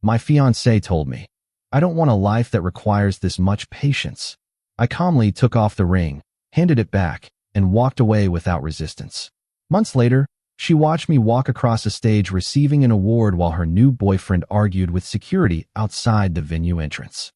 My fiancé told me. I don't want a life that requires this much patience. I calmly took off the ring, handed it back, and walked away without resistance. Months later, she watched me walk across a stage receiving an award while her new boyfriend argued with security outside the venue entrance.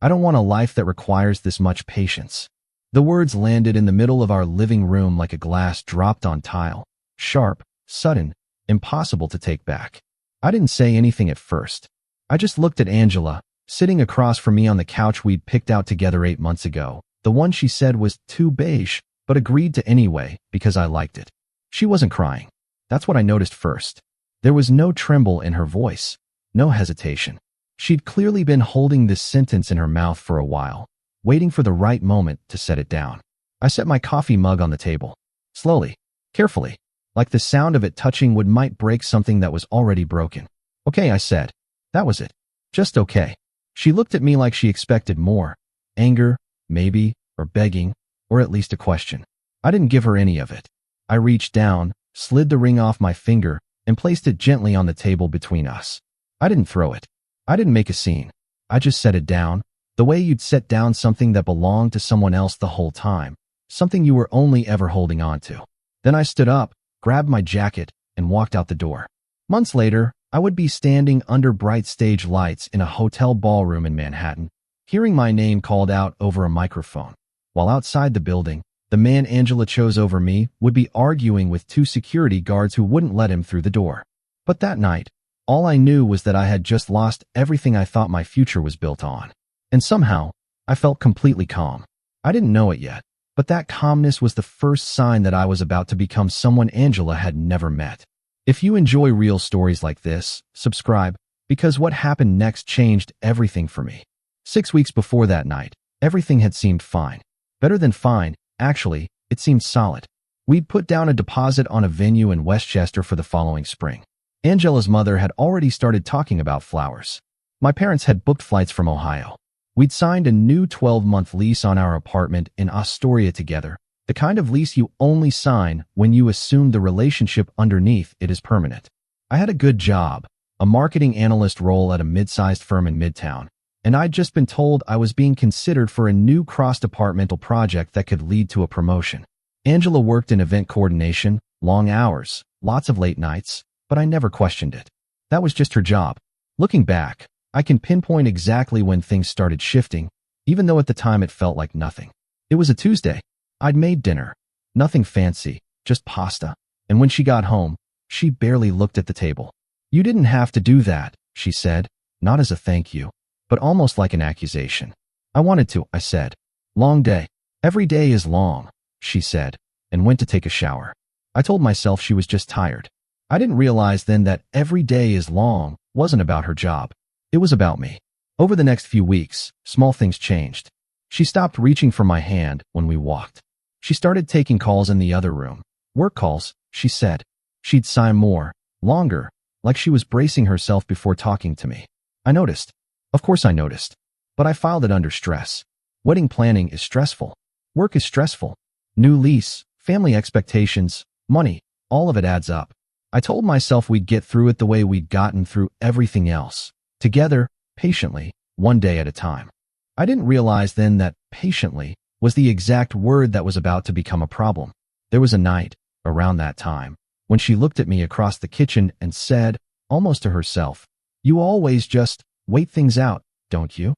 I don't want a life that requires this much patience. The words landed in the middle of our living room like a glass dropped on tile. Sharp, sudden, impossible to take back. I didn't say anything at first. I just looked at Angela, sitting across from me on the couch we'd picked out together 8 months ago. The one she said was too beige, but agreed to anyway because I liked it. She wasn't crying. That's what I noticed first. There was no tremble in her voice, no hesitation. She'd clearly been holding this sentence in her mouth for a while, waiting for the right moment to set it down. I set my coffee mug on the table. Slowly, carefully, like the sound of it touching wood might break something that was already broken. Okay, I said. That was it. Just okay. She looked at me like she expected more. Anger, maybe, or begging, or at least a question. I didn't give her any of it. I reached down, slid the ring off my finger, and placed it gently on the table between us. I didn't throw it. I didn't make a scene. I just set it down, the way you'd set down something that belonged to someone else the whole time, something you were only ever holding on to. Then I stood up, grabbed my jacket, and walked out the door. Months later, I would be standing under bright stage lights in a hotel ballroom in Manhattan, hearing my name called out over a microphone, while outside the building, the man Angela chose over me would be arguing with 2 security guards who wouldn't let him through the door. But that night, all I knew was that I had just lost everything I thought my future was built on. And somehow, I felt completely calm. I didn't know it yet, but that calmness was the first sign that I was about to become someone Angela had never met. If you enjoy real stories like this, subscribe, because what happened next changed everything for me. 6 weeks before that night, everything had seemed fine. Better than fine. Actually, it seemed solid. We'd put down a deposit on a venue in Westchester for the following spring. Angela's mother had already started talking about flowers. My parents had booked flights from Ohio. We'd signed a new 12-month lease on our apartment in Astoria together, the kind of lease you only sign when you assume the relationship underneath it is permanent. I had a good job, a marketing analyst role at a mid-sized firm in Midtown, and I'd just been told I was being considered for a new cross-departmental project that could lead to a promotion. Angela worked in event coordination, long hours, lots of late nights, but I never questioned it. That was just her job. Looking back, I can pinpoint exactly when things started shifting, even though at the time it felt like nothing. It was a Tuesday. I'd made dinner. Nothing fancy, just pasta. And when she got home, she barely looked at the table. "You didn't have to do that," she said, not as a thank you, but almost like an accusation. "I wanted to," I said. "Long day." "Every day is long," she said, and went to take a shower. I told myself she was just tired. I didn't realize then that "every day is long" wasn't about her job. It was about me. Over the next few weeks, small things changed. She stopped reaching for my hand when we walked. She started taking calls in the other room. Work calls, she said. She'd sigh more, longer, like she was bracing herself before talking to me. I noticed. Of course I noticed. But I filed it under stress. Wedding planning is stressful. Work is stressful. New lease, family expectations, money, all of it adds up. I told myself we'd get through it the way we'd gotten through everything else. Together, patiently, one day at a time. I didn't realize then that patiently was the exact word that was about to become a problem. There was a night, around that time, when she looked at me across the kitchen and said, almost to herself, "You always just wait things out, don't you?"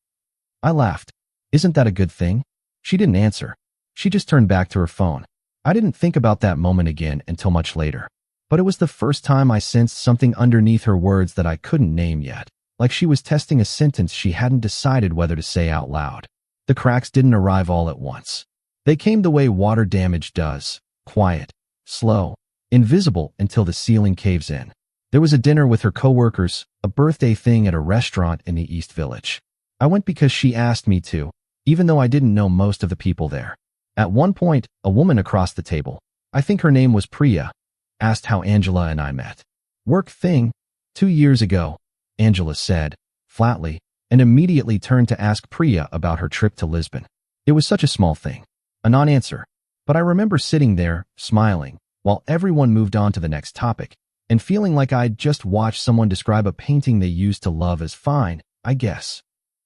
I laughed. "Isn't that a good thing?" She didn't answer. She just turned back to her phone. I didn't think about that moment again until much later. But it was the first time I sensed something underneath her words that I couldn't name yet, like she was testing a sentence she hadn't decided whether to say out loud. The cracks didn't arrive all at once. They came the way water damage does, quiet, slow, invisible until the ceiling caves in. There was a dinner with her coworkers, a birthday thing at a restaurant in the East Village. I went because she asked me to, even though I didn't know most of the people there. At one point, a woman across the table, I think her name was Priya, asked how Angela and I met. "Work thing. 2 years ago," Angela said, flatly, and immediately turned to ask Priya about her trip to Lisbon. It was such a small thing, a non-answer, but I remember sitting there, smiling, while everyone moved on to the next topic, and feeling like I'd just watched someone describe a painting they used to love as fine, I guess.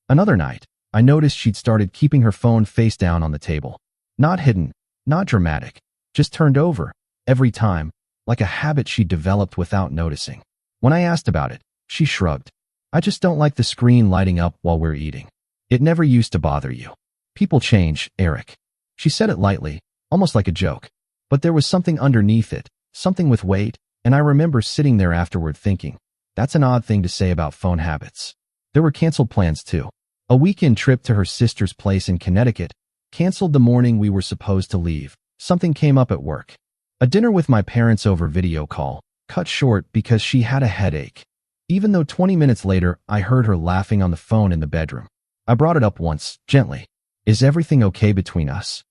Another night, I noticed she'd started keeping her phone face down on the table. Not hidden, not dramatic, just turned over, every time, like a habit she'd developed without noticing. When I asked about it, she shrugged. I just don't like the screen lighting up while we're eating. It never used to bother you. People change, Eric. She said it lightly, almost like a joke. But there was something underneath it, something with weight, and I remember sitting there afterward thinking, that's an odd thing to say about phone habits. There were canceled plans too. A weekend trip to her sister's place in Connecticut, canceled the morning we were supposed to leave. Something came up at work. A dinner with my parents over video call, cut short because she had a headache. Even though 20 minutes later I heard her laughing on the phone in the bedroom. I brought it up once, gently. Is everything okay between us?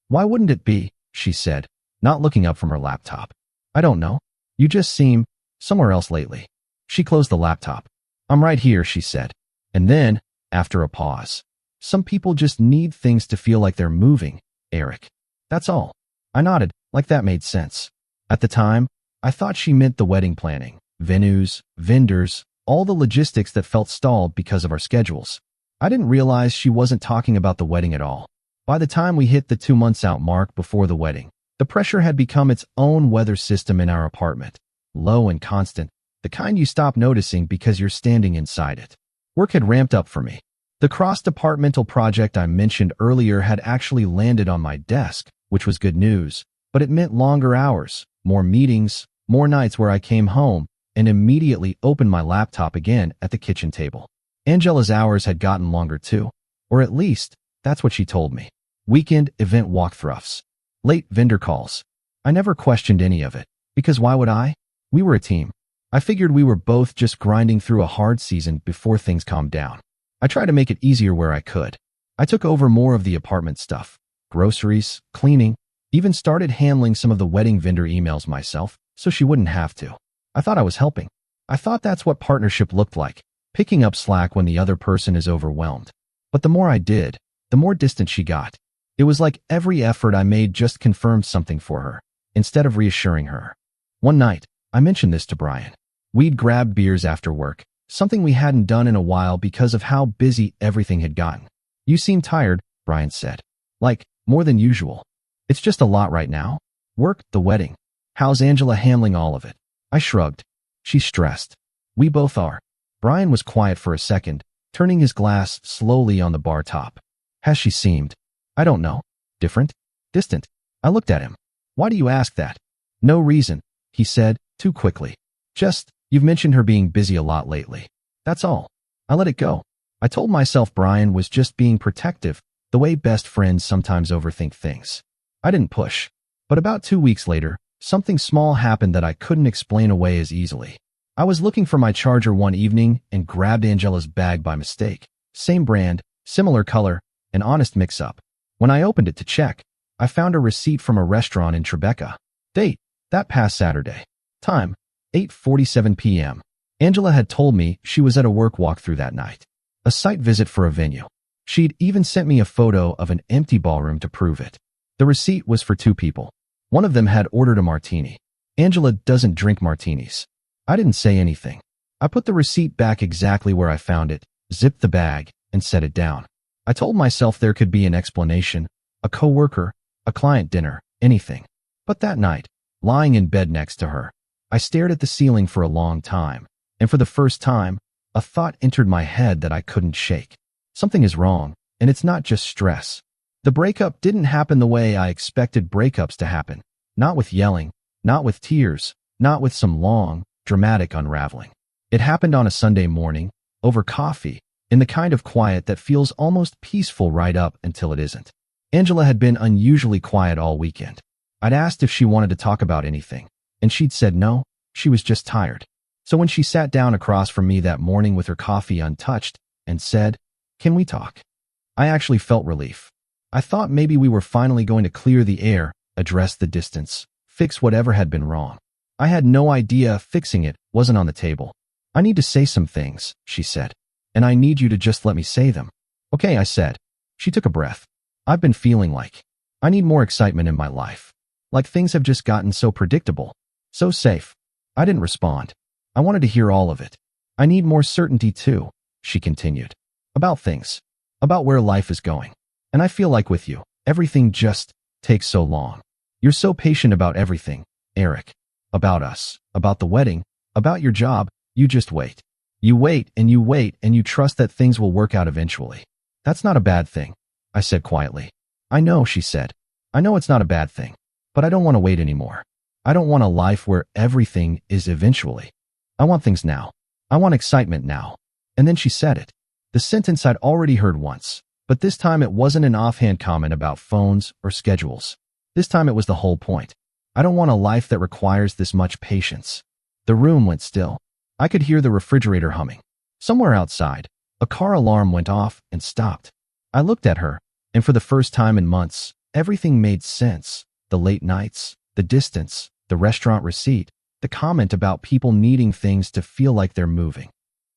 Why wouldn't it be? She said, not looking up from her laptop. I don't know. You just seem somewhere else lately. She closed the laptop. I'm right here, she said. And then, after a pause, some people just need things to feel like they're moving, Eric. That's all. I nodded, like that made sense. At the time, I thought she meant the wedding planning, venues, vendors, all the logistics that felt stalled because of our schedules. I didn't realize she wasn't talking about the wedding at all. By the time we hit the 2 months out mark before the wedding, the pressure had become its own weather system in our apartment. Low and constant, the kind you stop noticing because you're standing inside it. Work had ramped up for me. The cross-departmental project I mentioned earlier had actually landed on my desk, which was good news, but it meant longer hours, more meetings, more nights where I came home and immediately opened my laptop again at the kitchen table. Angela's hours had gotten longer too, or at least, that's what she told me. Weekend event walkthroughs. Late vendor calls. I never questioned any of it, because why would I? We were a team. I figured we were both just grinding through a hard season before things calmed down. I tried to make it easier where I could. I took over more of the apartment stuff, groceries, cleaning, even started handling some of the wedding vendor emails myself, so she wouldn't have to. I thought I was helping. I thought that's what partnership looked like, picking up slack when the other person is overwhelmed. But the more I did, the more distant she got. It was like every effort I made just confirmed something for her, instead of reassuring her. One night, I mentioned this to Brian. We'd grabbed beers after work, something we hadn't done in a while because of how busy everything had gotten. You seem tired, Brian said. Like, more than usual. It's just a lot right now. Work, the wedding. How's Angela handling all of it? I shrugged. She's stressed. We both are. Brian was quiet for a second, turning his glass slowly on the bar top. Has she seemed? I don't know. Different? Distant? I looked at him. Why do you ask that? No reason, he said, too quickly. Just, you've mentioned her being busy a lot lately. That's all. I let it go. I told myself Brian was just being protective, the way best friends sometimes overthink things. I didn't push. But about 2 weeks later, something small happened that I couldn't explain away as easily. I was looking for my charger one evening and grabbed Angela's bag by mistake. Same brand, similar color, an honest mix-up. When I opened it to check, I found a receipt from a restaurant in Tribeca. Date, that past Saturday. Time, 8:47 p.m. Angela had told me she was at a work walkthrough that night. A site visit for a venue. She'd even sent me a photo of an empty ballroom to prove it. The receipt was for 2 people. One of them had ordered a martini. Angela doesn't drink martinis. I didn't say anything. I put the receipt back exactly where I found it, zipped the bag, and set it down. I told myself there could be an explanation, a coworker, a client dinner, anything. But that night, lying in bed next to her, I stared at the ceiling for a long time, and for the first time, a thought entered my head that I couldn't shake. Something is wrong, and it's not just stress. The breakup didn't happen the way I expected breakups to happen. Not with yelling, not with tears, not with some long, dramatic unraveling. It happened on a Sunday morning, over coffee, in the kind of quiet that feels almost peaceful right up until it isn't. Angela had been unusually quiet all weekend. I'd asked if she wanted to talk about anything, and she'd said no, she was just tired. So when she sat down across from me that morning with her coffee untouched and said, "Can we talk?" I actually felt relief. I thought maybe we were finally going to clear the air, address the distance, fix whatever had been wrong. I had no idea fixing it wasn't on the table. "I need to say some things," she said, "and I need you to just let me say them." "Okay," I said. She took a breath. "I've been feeling like I need more excitement in my life. Like things have just gotten so predictable, so safe. I didn't respond. I wanted to hear all of it. I need more certainty too, she continued. About things. About where life is going. And I feel like with you, everything just takes so long. You're so patient about everything, Eric. About us, about the wedding, about your job, you just wait. You wait and you wait and you trust that things will work out eventually. That's not a bad thing, I said quietly. I know, she said. I know it's not a bad thing, but I don't want to wait anymore. I don't want a life where everything is eventually. I want things now. I want excitement now. And then she said it. The sentence I'd already heard once, but this time it wasn't an offhand comment about phones or schedules. This time it was the whole point. I don't want a life that requires this much patience. The room went still. I could hear the refrigerator humming. Somewhere outside, a car alarm went off and stopped. I looked at her, and for the first time in months, everything made sense. The late nights, the distance, the restaurant receipt, the comment about people needing things to feel like they're moving.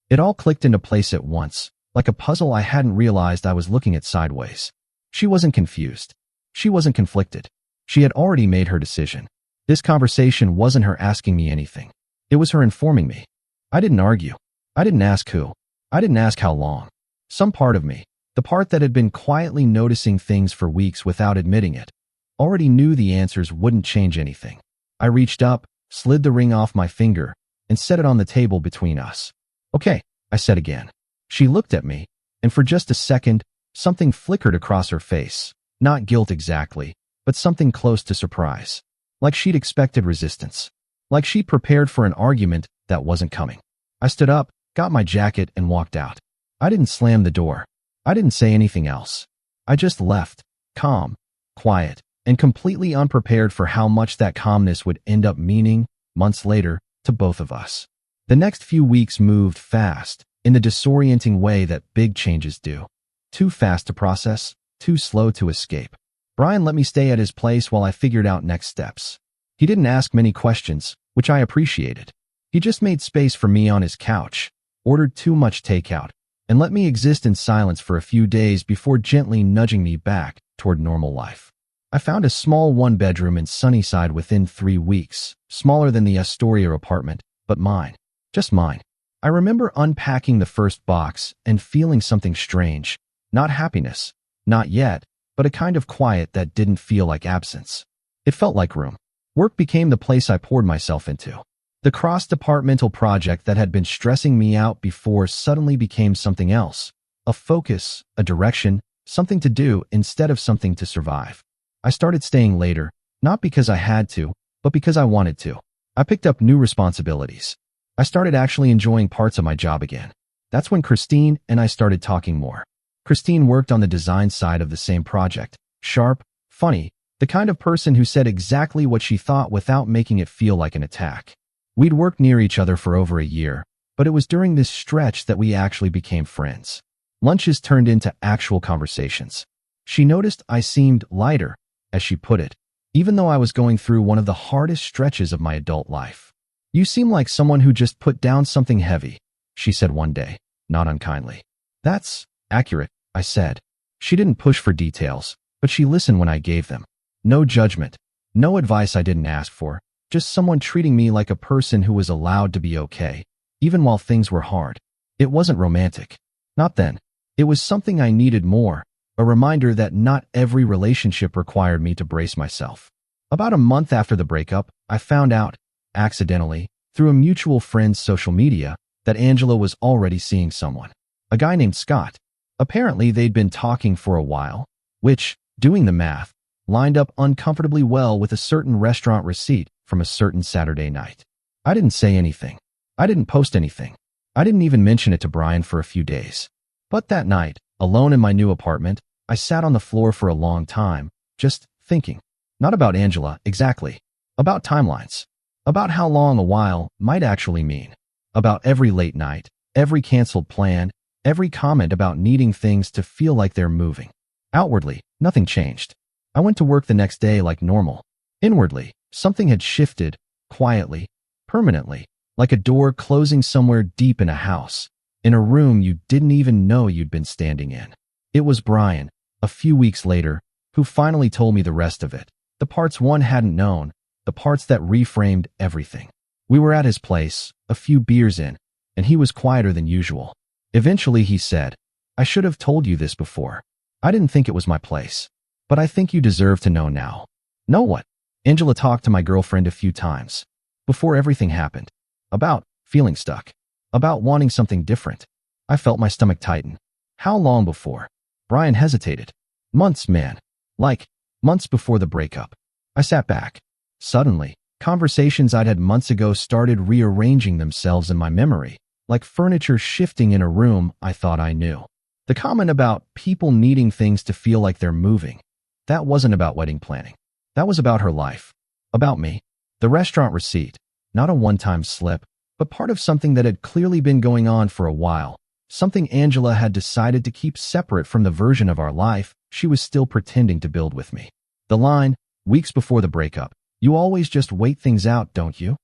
It all clicked into place at once, like a puzzle I hadn't realized I was looking at sideways. She wasn't confused. She wasn't conflicted. She had already made her decision. This conversation wasn't her asking me anything. It was her informing me. I didn't argue. I didn't ask who. I didn't ask how long. Some part of me, the part that had been quietly noticing things for weeks without admitting it, already knew the answers wouldn't change anything. I reached up, slid the ring off my finger, and set it on the table between us. Okay, I said again. She looked at me, and for just a second, something flickered across her face. Not guilt exactly, but something close to surprise. Like she'd expected resistance. Like she'd prepared for an argument that wasn't coming. I stood up, got my jacket, and walked out. I didn't slam the door. I didn't say anything else. I just left, calm, quiet, and completely unprepared for how much that calmness would end up meaning, months later, to both of us. The next few weeks moved fast, in the disorienting way that big changes do. Too fast to process, too slow to escape. Brian let me stay at his place while I figured out next steps. He didn't ask many questions, which I appreciated. He just made space for me on his couch, ordered too much takeout, and let me exist in silence for a few days before gently nudging me back toward normal life. I found a small one-bedroom in Sunnyside within 3 weeks, smaller than the Astoria apartment, but mine. Just mine. I remember unpacking the first box and feeling something strange. Not happiness. Not yet, but a kind of quiet that didn't feel like absence. It felt like room. Work became the place I poured myself into. The cross-departmental project that had been stressing me out before suddenly became something else. A focus, a direction, something to do instead of something to survive. I started staying later, not because I had to, but because I wanted to. I picked up new responsibilities. I started actually enjoying parts of my job again. That's when Christine and I started talking more. Christine worked on the design side of the same project. Sharp, funny, the kind of person who said exactly what she thought without making it feel like an attack. We'd worked near each other for over a year, but it was during this stretch that we actually became friends. Lunches turned into actual conversations. She noticed I seemed lighter, as she put it, even though I was going through one of the hardest stretches of my adult life. You seem like someone who just put down something heavy, she said one day, not unkindly. That's accurate, I said. She didn't push for details, but she listened when I gave them. No judgment, no advice I didn't ask for, just someone treating me like a person who was allowed to be okay, even while things were hard. It wasn't romantic. Not then. It was something I needed more, a reminder that not every relationship required me to brace myself. About a month after the breakup, I found out, accidentally, through a mutual friend's social media, that Angela was already seeing someone. A guy named Scott. Apparently, they'd been talking for a while, which, doing the math, lined up uncomfortably well with a certain restaurant receipt from a certain Saturday night. I didn't say anything. I didn't post anything. I didn't even mention it to Brian for a few days. But that night, alone in my new apartment, I sat on the floor for a long time, just thinking. Not about Angela, exactly. About timelines. About how long a while might actually mean. About every late night, every canceled plan, every comment about needing things to feel like they're moving. Outwardly, nothing changed. I went to work the next day like normal. Inwardly, something had shifted, quietly, permanently, like a door closing somewhere deep in a house, in a room you didn't even know you'd been standing in. It was Brian, a few weeks later, who finally told me the rest of it. The parts one hadn't known, the parts that reframed everything. We were at his place, a few beers in, and he was quieter than usual. Eventually he said, "I should have told you this before. I didn't think it was my place. But I think you deserve to know now." "Know what?" "Angela talked to my girlfriend a few times. Before everything happened. About feeling stuck. About wanting something different." I felt my stomach tighten. "How long before?" Brian hesitated. "Months, man. Like, months before the breakup." I sat back. Suddenly, conversations I'd had months ago started rearranging themselves in my memory, like furniture shifting in a room I thought I knew. The comment about people needing things to feel like they're moving, that wasn't about wedding planning. That was about her life. About me. The restaurant receipt, not a one-time slip, but part of something that had clearly been going on for a while, something Angela had decided to keep separate from the version of our life she was still pretending to build with me. The line, weeks before the breakup, "You always just wait things out, don't you?"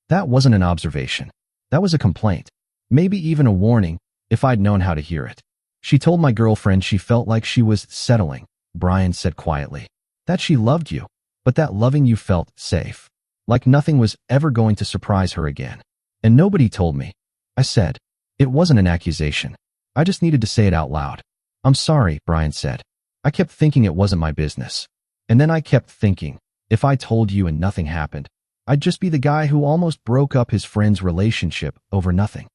That wasn't an observation. That was a complaint. Maybe even a warning, if I'd known how to hear it. "She told my girlfriend she felt like she was settling," Brian said quietly. "That she loved you, but that loving you felt safe. Like nothing was ever going to surprise her again. And nobody told me." I said. It wasn't an accusation. I just needed to say it out loud. "I'm sorry," Brian said. "I kept thinking it wasn't my business. And then I kept thinking, if I told you and nothing happened, I'd just be the guy who almost broke up his friend's relationship over nothing."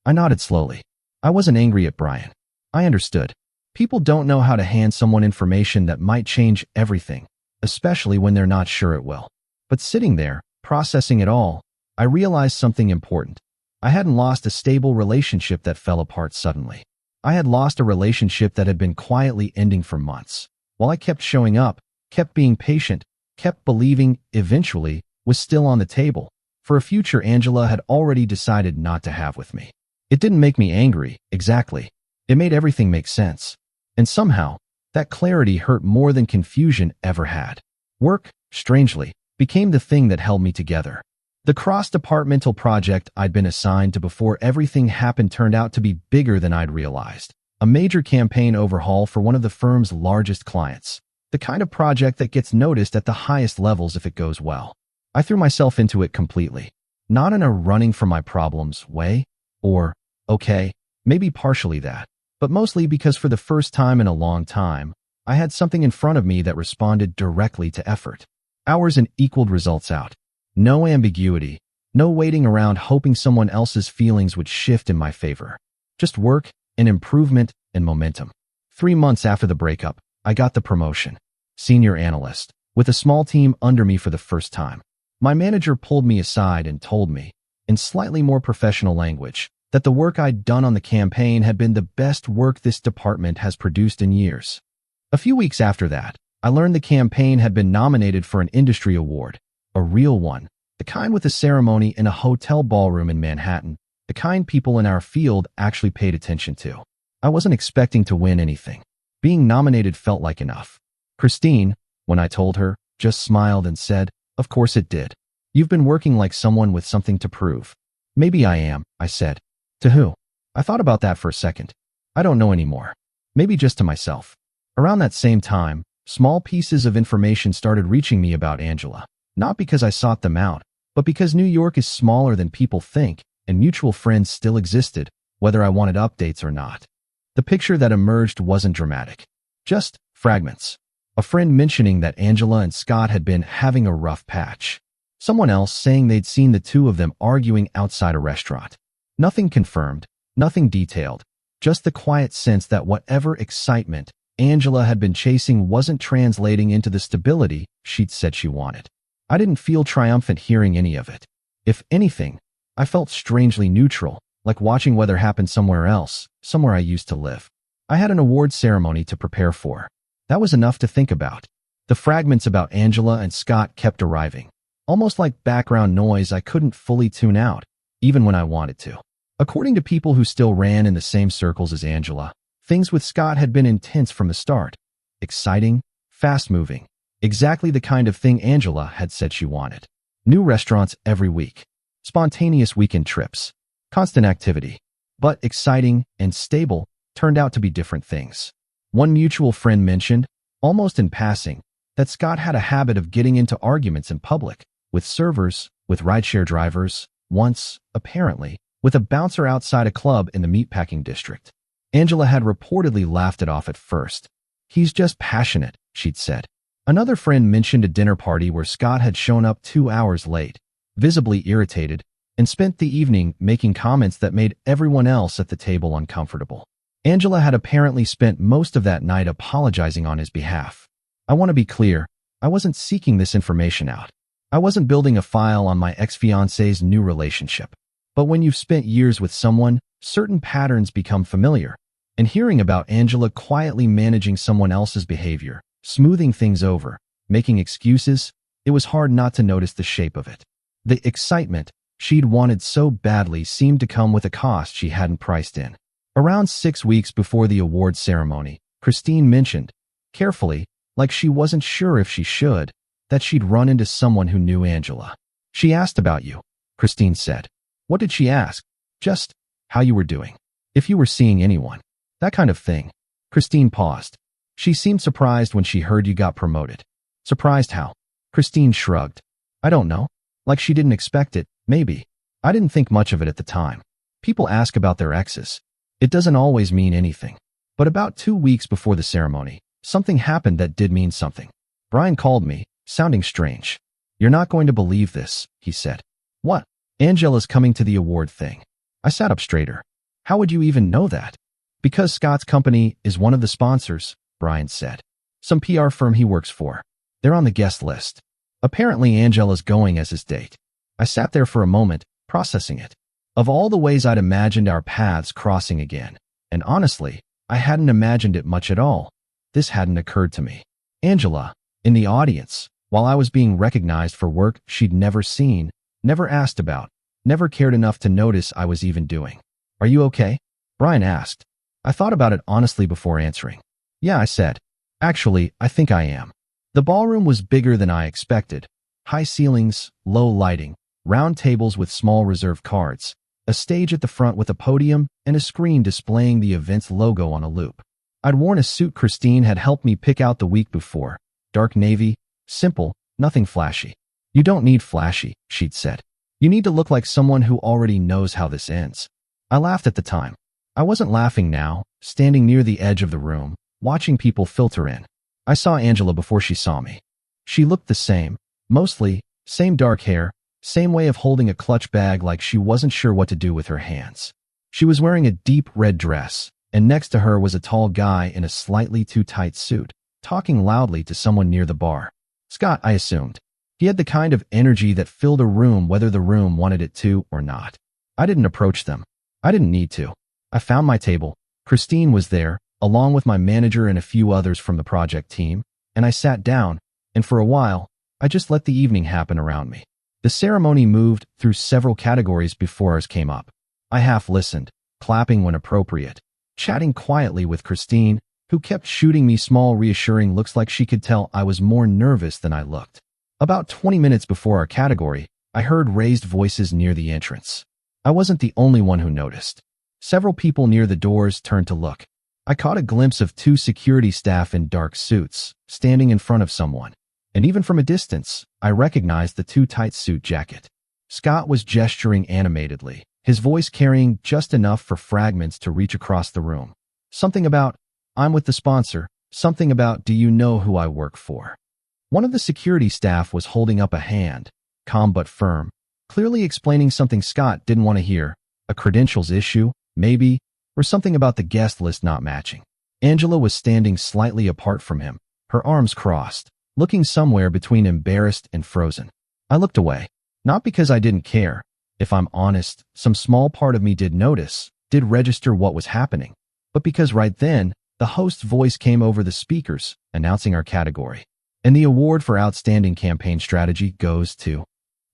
I nodded slowly. I wasn't angry at Brian. I understood. People don't know how to hand someone information that might change everything, especially when they're not sure it will. But sitting there, processing it all, I realized something important. I hadn't lost a stable relationship that fell apart suddenly. I had lost a relationship that had been quietly ending for months. While I kept showing up, kept being patient, kept believing eventually was still on the table for a future Angela had already decided not to have with me. It didn't make me angry, exactly. It made everything make sense. And somehow, that clarity hurt more than confusion ever had. Work, strangely, became the thing that held me together. The cross-departmental project I'd been assigned to before everything happened turned out to be bigger than I'd realized. A major campaign overhaul for one of the firm's largest clients. The kind of project that gets noticed at the highest levels if it goes well. I threw myself into it completely. Not in a running from my problems way, or, okay, maybe partially that, but mostly because for the first time in a long time, I had something in front of me that responded directly to effort. Hours and equaled results out. No ambiguity, no waiting around hoping someone else's feelings would shift in my favor. Just work, and improvement, and momentum. 3 months after the breakup, I got the promotion. Senior analyst, with a small team under me for the first time. My manager pulled me aside and told me, in slightly more professional language, that the work I'd done on the campaign had been the best work this department has produced in years. A few weeks after that, I learned the campaign had been nominated for an industry award, a real one, the kind with a ceremony in a hotel ballroom in Manhattan, the kind people in our field actually paid attention to. I wasn't expecting to win anything. Being nominated felt like enough. Christine, when I told her, just smiled and said, "Of course it did. You've been working like someone with something to prove." "Maybe I am," I said. "To who?" I thought about that for a second. I don't know anymore. Maybe just to myself. Around that same time, small pieces of information started reaching me about Angela. Not because I sought them out, but because New York is smaller than people think, and mutual friends still existed, whether I wanted updates or not. The picture that emerged wasn't dramatic. Just fragments. A friend mentioning that Angela and Scott had been having a rough patch. Someone else saying they'd seen the two of them arguing outside a restaurant. Nothing confirmed, nothing detailed, just the quiet sense that whatever excitement Angela had been chasing wasn't translating into the stability she'd said she wanted. I didn't feel triumphant hearing any of it. If anything, I felt strangely neutral, like watching weather happen somewhere else, somewhere I used to live. I had an award ceremony to prepare for. That was enough to think about. The fragments about Angela and Scott kept arriving, almost like background noise I couldn't fully tune out, even when I wanted to. According to people who still ran in the same circles as Angela, things with Scott had been intense from the start. Exciting, fast-moving, exactly the kind of thing Angela had said she wanted. New restaurants every week, spontaneous weekend trips, constant activity. But exciting and stable turned out to be different things. One mutual friend mentioned, almost in passing, that Scott had a habit of getting into arguments in public, with servers, with rideshare drivers, once, apparently, with a bouncer outside a club in the meatpacking district. Angela had reportedly laughed it off at first. "He's just passionate," she'd said. Another friend mentioned a dinner party where Scott had shown up 2 hours late, visibly irritated, and spent the evening making comments that made everyone else at the table uncomfortable. Angela had apparently spent most of that night apologizing on his behalf. "I want to be clear, I wasn't seeking this information out. I wasn't building a file on my ex-fiancé's new relationship. But when you've spent years with someone, certain patterns become familiar." And hearing about Angela quietly managing someone else's behavior, smoothing things over, making excuses, it was hard not to notice the shape of it. The excitement she'd wanted so badly seemed to come with a cost she hadn't priced in. Around 6 weeks before the award ceremony, Christine mentioned, carefully, like she wasn't sure if she should, that she'd run into someone who knew Angela. "She asked about you," Christine said. "What did she ask?" "Just how you were doing. If you were seeing anyone. That kind of thing." Christine paused. "She seemed surprised when she heard you got promoted." "Surprised how?" Christine shrugged. "I don't know. Like she didn't expect it, maybe. I didn't think much of it at the time. People ask about their exes. It doesn't always mean anything. But about 2 weeks before the ceremony, something happened that did mean something. Brian called me, sounding strange. "You're not going to believe this," he said. "What?" "Angela's coming to the award thing." I sat up straighter. "How would you even know that?" "Because Scott's company is one of the sponsors," Brian said. "Some PR firm he works for. They're on the guest list. Apparently Angela's going as his date." I sat there for a moment, processing it. Of all the ways I'd imagined our paths crossing again, and honestly, I hadn't imagined it much at all, this hadn't occurred to me. Angela, in the audience, while I was being recognized for work she'd never seen, never asked about, never cared enough to notice I was even doing. "Are you okay?" Brian asked. I thought about it honestly before answering. "Yeah," I said. "Actually, I think I am." The ballroom was bigger than I expected. High ceilings, low lighting, round tables with small reserved cards, a stage at the front with a podium, and a screen displaying the event's logo on a loop. I'd worn a suit Christine had helped me pick out the week before. Dark navy, simple, nothing flashy. "You don't need flashy," she'd said. "You need to look like someone who already knows how this ends." I laughed at the time. I wasn't laughing now, standing near the edge of the room, watching people filter in. I saw Angela before she saw me. She looked the same, mostly, same dark hair, same way of holding a clutch bag like she wasn't sure what to do with her hands. She was wearing a deep red dress, and next to her was a tall guy in a slightly too tight suit, talking loudly to someone near the bar. Scott, I assumed. He had the kind of energy that filled a room whether the room wanted it to or not. I didn't approach them. I didn't need to. I found my table. Christine was there, along with my manager and a few others from the project team, and I sat down, and for a while, I just let the evening happen around me. The ceremony moved through several categories before ours came up. I half listened, clapping when appropriate, chatting quietly with Christine, who kept shooting me small reassuring looks like she could tell I was more nervous than I looked. About 20 minutes before our category, I heard raised voices near the entrance. I wasn't the only one who noticed. Several people near the doors turned to look. I caught a glimpse of 2 security staff in dark suits, standing in front of someone. And even from a distance, I recognized the too tight suit jacket. Scott was gesturing animatedly, his voice carrying just enough for fragments to reach across the room. Something about, "I'm with the sponsor," something about, "Do you know who I work for?" One of the security staff was holding up a hand, calm but firm, clearly explaining something Scott didn't want to hear, a credentials issue, maybe, or something about the guest list not matching. Angela was standing slightly apart from him, her arms crossed, looking somewhere between embarrassed and frozen. I looked away, not because I didn't care. If I'm honest, some small part of me did notice, did register what was happening, but because right then, the host's voice came over the speakers, announcing our category. And the award for outstanding campaign strategy goes to...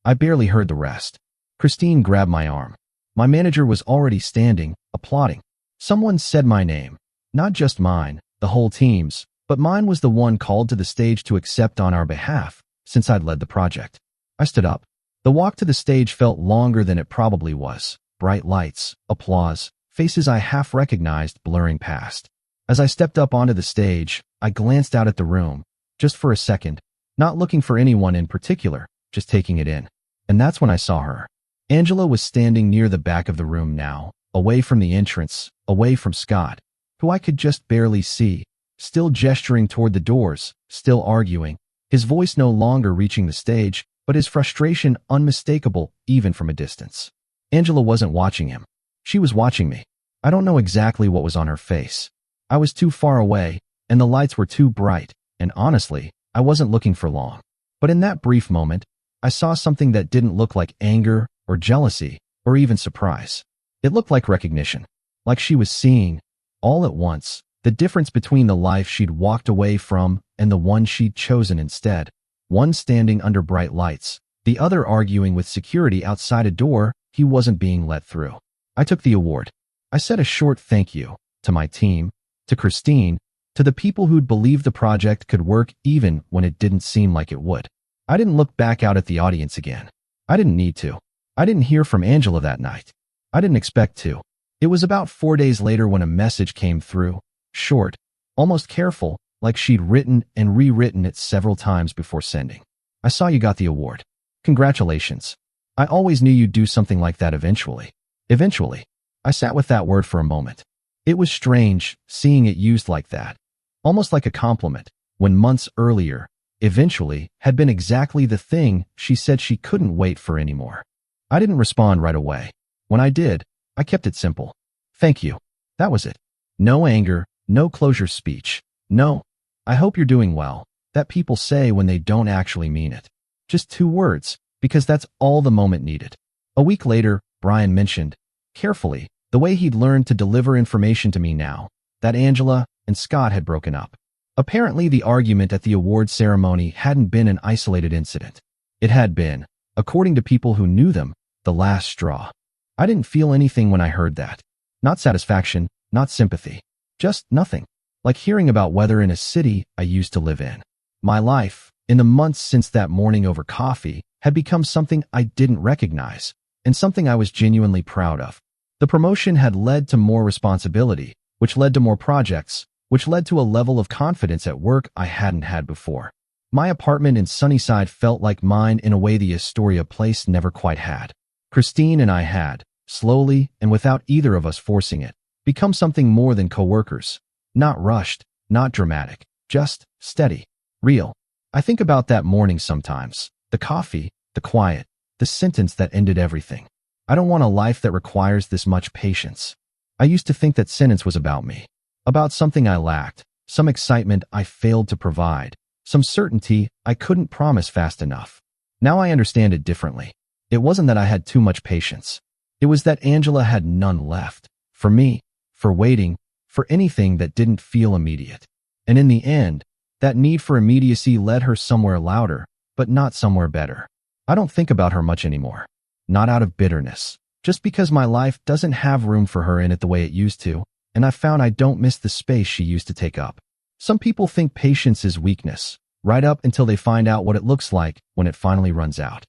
I barely heard the rest. Christine grabbed my arm. My manager was already standing, applauding. Someone said my name. Not just mine, the whole team's, but mine was the one called to the stage to accept on our behalf, since I'd led the project. I stood up. The walk to the stage felt longer than it probably was. Bright lights, applause, faces I half recognized blurring past. As I stepped up onto the stage, I glanced out at the room, just for a second, not looking for anyone in particular, just taking it in. And that's when I saw her. Angela was standing near the back of the room now, away from the entrance, away from Scott, who I could just barely see, still gesturing toward the doors, still arguing, his voice no longer reaching the stage, but his frustration unmistakable even from a distance. Angela wasn't watching him. She was watching me. I don't know exactly what was on her face. I was too far away, and the lights were too bright, and honestly, I wasn't looking for long. But in that brief moment, I saw something that didn't look like anger or jealousy or even surprise. It looked like recognition, like she was seeing, all at once, the difference between the life she'd walked away from and the one she'd chosen instead. One standing under bright lights, the other arguing with security outside a door he wasn't being let through. I took the award. I said a short thank you to my team, to Christine, to the people who'd believed the project could work even when it didn't seem like it would. I didn't look back out at the audience again. I didn't need to. I didn't hear from Angela that night. I didn't expect to. It was about 4 days later when a message came through, short, almost careful, like she'd written and rewritten it several times before sending. I saw you got the award. Congratulations. I always knew you'd do something like that eventually. Eventually. I sat with that word for a moment. It was strange, seeing it used like that. Almost like a compliment, when months earlier, eventually, had been exactly the thing she said she couldn't wait for anymore. I didn't respond right away. When I did, I kept it simple. Thank you. That was it. No anger, no closure speech. No, I hope you're doing well, that people say when they don't actually mean it. Just 2 words, because that's all the moment needed. A week later, Brian mentioned, carefully, the way he'd learned to deliver information to me now, that Angela and Scott had broken up. Apparently, the argument at the award ceremony hadn't been an isolated incident. It had been, according to people who knew them, the last straw. I didn't feel anything when I heard that. Not satisfaction, not sympathy. Just nothing. Like hearing about weather in a city I used to live in. My life, in the months since that morning over coffee, had become something I didn't recognize, and something I was genuinely proud of. The promotion had led to more responsibility, which led to more projects, which led to a level of confidence at work I hadn't had before. My apartment in Sunnyside felt like mine in a way the Astoria place never quite had. Christine and I had, slowly and without either of us forcing it, become something more than coworkers. Not rushed, not dramatic, just steady, real. I think about that morning sometimes. The coffee, the quiet, the sentence that ended everything. I don't want a life that requires this much patience. I used to think that sentence was about me. About something I lacked, some excitement I failed to provide, some certainty I couldn't promise fast enough. Now I understand it differently. It wasn't that I had too much patience. It was that Angela had none left. For me, for waiting, for anything that didn't feel immediate. And in the end, that need for immediacy led her somewhere louder, but not somewhere better. I don't think about her much anymore. Not out of bitterness. Just because my life doesn't have room for her in it the way it used to, and I found I don't miss the space she used to take up. Some people think patience is weakness, right up until they find out what it looks like when it finally runs out.